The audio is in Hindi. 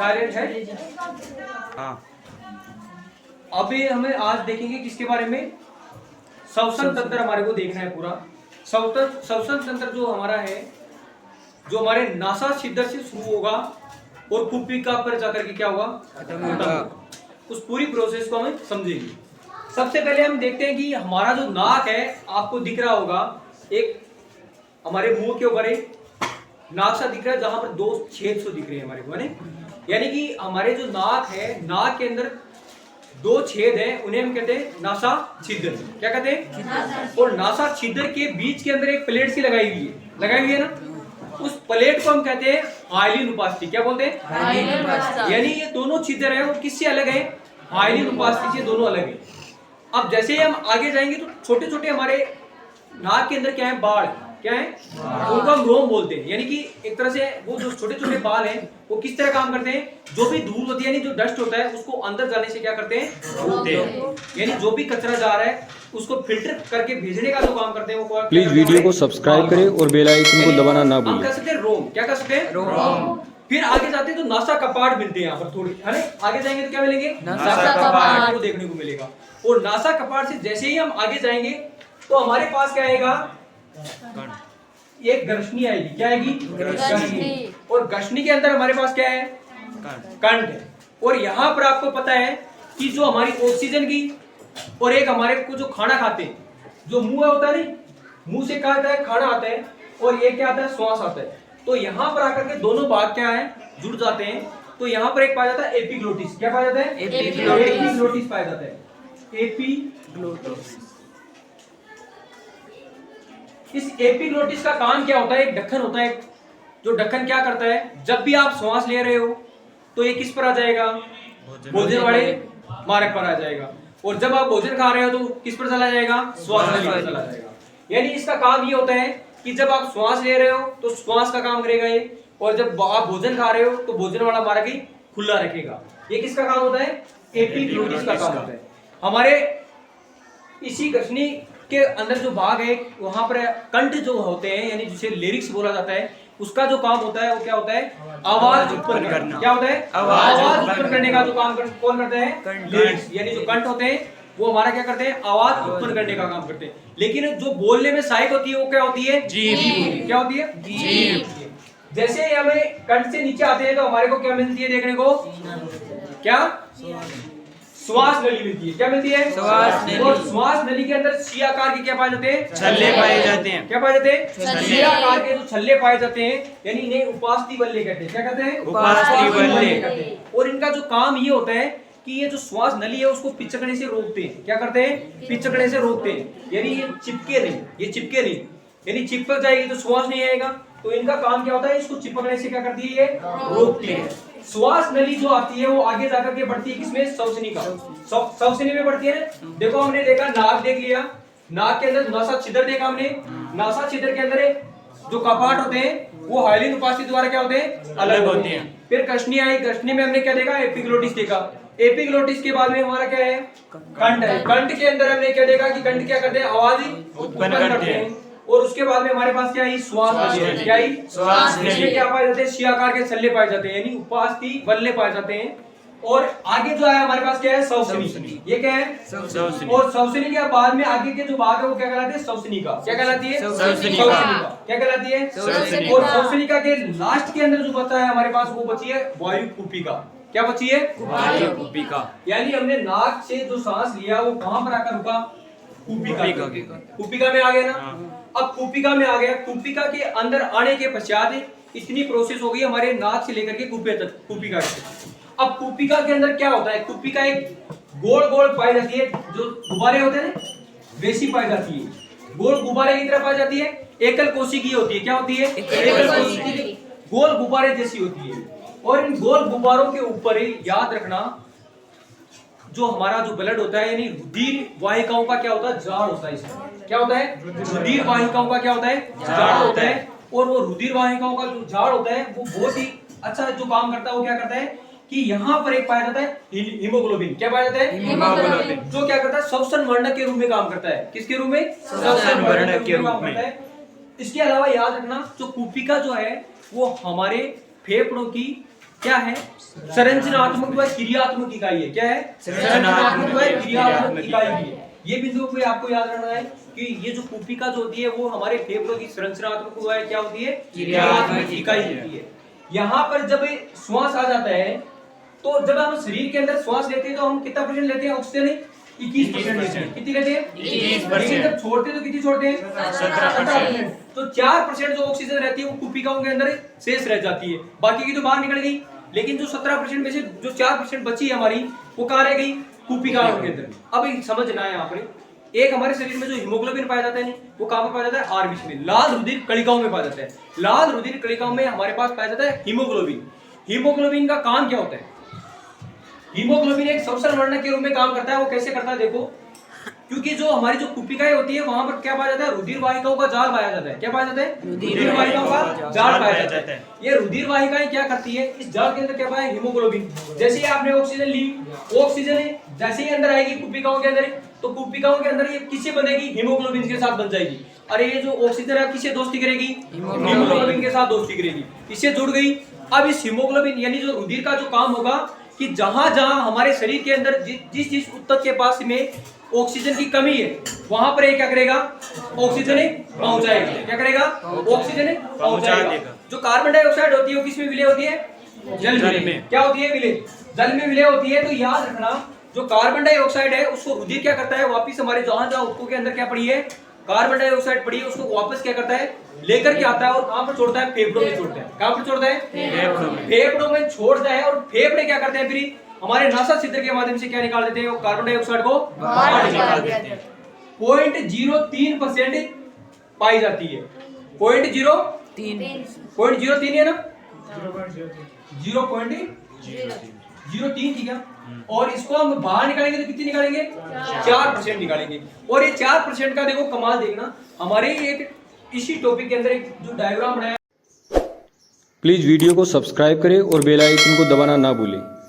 साइलेंट है। हाँ। अभी हमें आज देखेंगे किसके बारे में, श्वसन तंत्र हमारे को देखना है पूरा। श्वसन तंत्र जो हमारा है, जो हमारे नासा छिद्र से शुरू होगा और कुपिका पर जाकर के क्या होगा, खत्म होगा। उस पूरी प्रोसेस को हमें समझेंगे। सबसे पहले हम देखते हैं कि हमारा जो नाक है, आपको दिख रहा होगा एक हमारे मुंह के ऊपर एक नाक सा दिख रहा है, जहां पर 2 छेद से दिख रहे हैं हमारे को, यानी कि हमारे जो नाक है, नाक के अंदर 2 छेद हैं, उन्हें हम कहते हैं नासा छिद्र। क्या कहते हैं? और नासा छिद्र के बीच के अंदर एक प्लेट सी लगाई हुई है ना, उस प्लेट को हम कहते हैं हाइलिन उपास्थि। क्या बोलते हैं? यानी ये दोनों छिद्र हैं, वो किससे अलग है? हाइलिन उपास्थि से दोनों अलग है। अब जैसे ही हम आगे जाएंगे तो छोटे छोटे हमारे नाक के अंदर क्या है, बाल क्या है, उनको हम रोम बोलते हैं। यानी कि एक तरह से वो जो छोटे छोटे बाल हैं, वो किस तरह काम करते हैं, जो भी धूल होती है, यानी जो डस्ट होता है, उसको अंदर जाने से क्या करते हैं, रोकते हैं। यानी जो भी कचरा जा रहा है उसको फिल्टर करके भेजने का जो काम करते हैं वो। प्लीज वीडियो को सब्सक्राइब करें और बेल आइकन को दबाना ना भूलें। हम कह सकते हैं रोम। क्या कह सकते हैं? रोम। फिर आगे जाते हैं तो नासा कपाट मिलते हैं यहाँ पर थोड़ी, है ना? आगे जाएंगे तो क्या मिलेंगे, नासा कपाट को देखने को मिलेगा। और नासा कपाट से जैसे ही हम आगे जाएंगे तो हमारे पास क्या आएगा, एक ग्रसनी आएगी। क्या आएगी? ग्रसनी। और ग्रसनी के अंदर हमारे पास क्या है, कंठ है। और यहाँ पर आपको पता है कि जो हमारी ऑक्सीजन की और एक हमारे को जो खाना खाते हैं, जो मुंह होता है, नहीं मुंह से क्या आता है, खाना आता है, और ये क्या आता है, श्वास आता है। तो यहाँ पर आकर के दोनों भाग क्या है, जुड़ जाते हैं। तो यहाँ पर एक पाया जाता है एपिग्लोटिस। क्या पाया जाता है? एपिग्लोटिस पाया जाता है। एपिग्लोटिस। इस एपिग्लोटिस का काम क्या होता है, एक ढक्कन होता है, जो ढक्कन क्या करता है, जब भी आप श्वास ले रहे हो तो ये किस पर आ जाएगा, भोजन वाले मार्ग पर आ जाएगा। और जब आप भोजन खा रहे हो तो किस पर चला जाएगा, श्वास नली पर चला जाएगा। यानी इसका काम ये होता है कि जब आप श्वास ले रहे हो तो श्वास का काम करेगा ये, और जब आप भोजन खा रहे हो तो भोजन वाला मार्ग ही खुला रखेगा। ये किसका काम होता है, एपिग्लोटिस का काम होता है। हमारे इसी ग्रसनी के अंदर जो भाग है, वहां पर कंठ जो होते हैं, यानी जिसे लिरिक्स बोला जाता है, उसका जो काम होता है वो क्या होता है, आवाज उत्पन्न करना। क्या होता है, आवाज उत्पन्न करने का जो काम कौन करते हैं, लिरिक्स। यानी जो कंठ होते हैं वो हमारा क्या करते हैं, आवाज उत्पन्न करने का काम करते हैं। लेकिन जो बोलने में सहायक होती है वो क्या होती है, जीभ। क्या होती है, जीभ। जैसे ही हमें कंठ से नीचे आते हैं तो हमारे को क्या मिलती है देखने को, क्या, श्वास नली मिलती है। क्या मिलती है, श्वास नली। और श्वास नली के अंदर सी आकार के क्या पाए जाते हैं, छल्ले पाए जाते हैं। क्या पाए जाते हैं, सी आकार के जो छल्ले पाए जाते हैं, यानी इन्हें उपास्थि बल्ले कहते हैं। क्या कहते हैं, उपास्थि बल्ले कहते हैं। और इनका जो काम ये होता है कि ये जो श्वास नली है उसको पिचकने से रोकते हैं। क्या करते हैं, पिचकने से रोकते हैं। यानी ये चिपके नहीं, यानी चिपक जाएगी तो श्वास नहीं आएगा। तो इनका काम क्या होता है, इसको चिपकने से क्या करती है, ये रोकती है। श्वास नली जो आती है वो आगे जाकर के बढ़ती है किसमें, श्वसनी का, श्वसनी में बढ़ती है ना। देखो हमने देखा, नाक देख लिया, नाक के अंदर नासा छिद्र देखा हमने, नासा छिद्र के अंदर जो कपाट होते हैं वो हाइलिन उपास्थि द्वारा क्या होते हैं, अलग होते हैं। फिर ग्रसनी आई, ग्रसनी में हमने क्या देखा, एपिग्लोटिस देखा। एपिग्लोटिस के बाद में हमारा क्या है, कंठ है। कंठ के अंदर हमने क्या देखा कि कंठ क्या करते हैं, आवाज उत्पन्न करते हैं। और उसके बाद में हमारे पास क्या है, श्वास नली। क्या है, श्वास नली। इसमें क्या पाए जाते हैं, सी आकार के छल्ले पाए जाते हैं, यानी उपास्थि बल्ले पाए जाते हैं। और आगे जो है हमारे पास क्या है, श्वसनी। ये क्या है, श्वसनी। और श्वसनी के बाद में आगे के जो भाग है वो क्या कहलाते हैं, श्वसनी का। क्या कहलाती है, श्वसनी का। क्या कहलाती है, श्वसनी। और श्वसनी का के लास्ट के अंदर जो बचा है हमारे पास, वो बची है वायु कुपिका। क्या बची है, वायु कुपिका। यानी हमने नाक से जो सांस लिया वो कहां पर आकर रुका, कुपिका में आ गया ना। अब कुपिका में आ गया, कुपिका के अंदर आने के पश्चात इतनी प्रोसेस हो गई हमारे नाक से लेकर के कुपे तक, कुपिका से। अब कुपिका के अंदर क्या होता है, कुपिका एक गोल गोल पाई जाती है, जो गुब्बारे होते हैं ना वैसी पाई जाती है, गोल गुब्बारे की तरह पाई जाती है। एकल कोशिकीय होती है। क्या होती है, एकल कोशिकीय, गोल गुब्बारे जैसी होती है। और इन गोल गुब्बारों के ऊपर ही याद रखना, जो हमारा जो ब्लड होता है, यानी रुधिर वाहिकाओं का क्या होता है, जाड़ होता है। इसमें क्या होता है, रुधिर वाहिकाओं का क्या होता है, जाड़ होता है। और वो रुधिर वाहिकाओं का जो जाड़ होता है वो बहुत ही अच्छा जो काम करता है, वो क्या करता है कि यहाँ पर एक पाया जाता है हीमोग्लोबिन। क्या पाया जाता है, हीमोग्लोबिन, जो क्या करता है, श्वसन वर्णक के रूप में काम करता है। किसके रूप में, श्वसन वर्णक के रूप में। इसके अलावा याद रखना, जो कुपिका जो है वो हमारे फेफड़ों की क्या है? संरचनात्मक व क्रियात्मक इकाई है। क्या है? संरचनात्मक व क्रियात्मक इकाई है। ये बिंदु को आपको याद रखना है कि ये जो कुपिका जो होती है वो हमारे फेफड़ों की संरचनात्मक व क्या होती है? क्रियात्मक इकाई होती है। यहाँ पर जब श्वास आ जाता है तो जब हम शरीर के अंदर श्वास लेते हैं तो हम कितना परसेंट लेते हैं ऑक्सीजन? 21%। कितनी लेते हैं? 21%। जब छोड़ते हैं तो कितनी छोड़ते हैं? 17%। तो 4% जो ऑक्सीजन रहती है वो कुपिकाओं के अंदर शेष रह जाती है, बाकी की तो बाहर निकल गई। लेकिन जो 17% में से जो 4% बची है हमारी, वो कहाँ रह गई? कुपिकाओं के अंदर। अब समझना है यहाँ पर, एक हमारे शरीर में जो हीमोग्लोबिन पाया जाता है नहीं, वो कहाँ पर पाया जाता है? आरबीसी में, लाल रुधिर कणिकाओं में पाया जाता है। लाल रुधिर कणिकाओं में हमारे पास पाया जाता है हीमोग्लोबिन। हीमोग्लोबिन का काम क्या होता है? हीमोग्लोबिन एक संसरणवर्णक के रूप में काम करता है। वो कैसे करता है देखो, क्योंकि जो हमारी जो कुपिकाएं होती है वहां पर क्या पाया जाता है? रुधिर वाहिकाओं का जाल पाया जाता है। क्या पाया जाता है? रुधिर वाहिकाओं का जाल पाया जाता है। ये रुधिर वाहिकाएं क्या करती है? इस जाल के अंदर क्या पाया? हीमोग्लोबिन। जैसे ही आपने ऑक्सीजन ली, ऑक्सीजन जैसे ही अंदर आएगी कुपिकाओं के अंदर, तो कुपिकाओं के अंदर ये किससे बनेगी? हीमोग्लोबिन के साथ बन जाएगी। अरे ये जो ऑक्सीजन है किससे दोस्ती करेगी? हीमोग्लोबिन के साथ दोस्ती करेगी, इससे जुड़ गई। अब इस हीमोग्लोबिन यानी जो रुधिर का जो काम होगा कि जहां जहां हमारे शरीर के अंदर जिस ऊतक के पास में ऑक्सीजन की कमी है वहां पर ये क्या करेगा? ऑक्सीजन पहुंचाएगा। क्या करेगा? ऑक्सीजन पहुंचाएगा। जो कार्बन डाइऑक्साइड होती है वो किसमें विलय होती है? जल में। क्या होती है? विलय। जल में विलय होती है। तो याद रखना, जो कार्बन डाइऑक्साइड है उसको रुधिर क्या करता है? वापिस हमारे जहां जहां ऊतकों के अंदर क्या पड़ी है? कार्बन डाइऑक्साइड पड़ी है, उसको वापस क्या करता है? लेकर के आता है और कहां पर छोड़ता है? फेफड़ों में छोड़ता है। कहां पर छोड़ता है? फेफड़ों में छोड़ता है। और फेफड़े क्या करते हैं फिर? हमारे नासा छिद्र के माध्यम से क्या निकाल देते हैं? वो कार्बन डाइऑक्साइड को बाहर निकाल देते हैं। 0.03% पाई जाती है। 0.03 है ना? 0.03 ठीक है। और इसको हम बाहर निकालेंगे तो कितनी निकालेंगे? 4% निकालेंगे। और ये 4% का देखो कमाल देखना, हमारे एक इसी टॉपिक के अंदर एक जो डायग्राम बनाया। प्लीज़ वीडियो को सब्सक्राइब करें और बेल आइकन को दबाना ना भूलें।